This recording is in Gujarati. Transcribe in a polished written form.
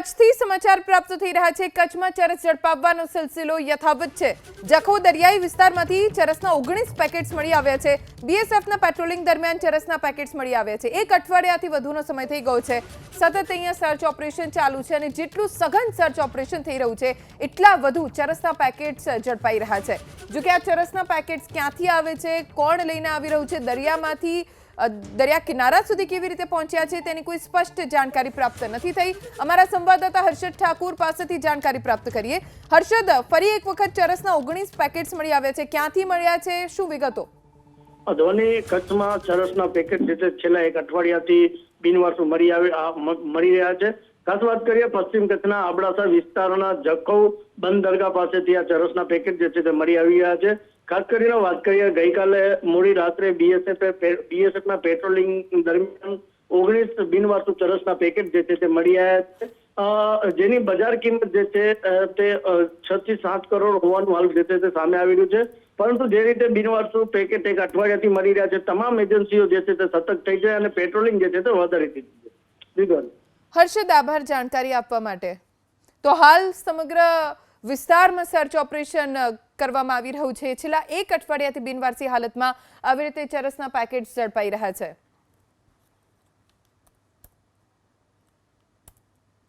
કચ્છથી સમાચાર પ્રાપ્ત થઈ રહ્યા છે। કચ્છમાં ચરસ ઝડપાવવાનો સિલસિલો યથાવત છે। જખૌ દરિયાઈ વિસ્તારમાંથી ચરસના 19 પેકેટ્સ મળી આવ્યા છે। બીએસએફના પેટ્રોલિંગ દરમિયાન ચરસના પેકેટ્સ મળી આવ્યા છે। એક અઠવાડિયાથી વધુનો સમય થઈ ગયો છે। સતત અહીંયા સર્ચ ઓપરેશન ચાલુ છે અને જેટલું સઘન સર્ચ ઓપરેશન થઈ રહ્યું છે એટલા વધુ ચરસના પેકેટ્સ ઝડપાઈ રહ્યા છે। જો કે આ ચરસના પેકેટ્સ ક્યાંથી આવે છે, કોણ લઈને આવી રહ્યું છે, દરિયામાંથી દરિયા કિનારા સુધી કેવી રીતે પહોંચ્યા છે તેની કોઈ સ્પષ્ટ જાણકારી પ્રાપ્ત નથી થઈ। અમારા સંવાદદાતા હર્ષદ ઠાકુર પાસેથી જાણકારી પ્રાપ્ત કરીએ। હર્ષદ, ફરી એક વખત ચરસના 19 પેકેટ્સ મળી આવ્યા છે, ક્યાંથી મળ્યા છે, શું વિગતો? ધોની કચ્છમાં ચરસના પેકેટ જે છેલ્લા એક અઠવાડિયાથી બિનવારસુ મળી રહ્યા છે। ખાસ વાત કરીએ પશ્ચિમ કચ્છના અબડાસા વિસ્તારના જખૌ બંધ દરગાહ પાસેથી આ ચરસના પેકેટ જે છે તે મળી આવી રહ્યા છે। ખાસ કરીને વાત કરીએ ગઈકાલે મોડી રાત્રે બીએસએફના પેટ્રોલિંગ દરમિયાન 19 બિનવારસુ ચરસના પેકેટ જે છે તે મળી આવ્યા છે, જેની બજાર કિંમત જે છે તે 6 થી 7 કરોડ હોવાનું હાલ જે છે તે સામે આવી રહ્યું છે। પરંતુ જે રીતે બિનવારસુ પેકેટ એક અઠવાડિયાથી મળી રહ્યા છે, તમામ એજન્સીઓ જે છે તે સતર્ક થઈ જાય અને પેટ્રોલિંગ જે છે તે વધારી દીધી છે। હર્ષદ, આભાર જાણકારી આપવા માટે। તો હાલ સમગ્ર વિસ્તારમાં સર્ચ ઓપરેશન કરવામાં આવી રહ્યું છે। છેલ્લા એક અઠવાડિયાથી બિનવારસી હાલતમાં આવી રીતે ચરસના પેકેટ્સ ઝડપાઈ રહ્યા છે।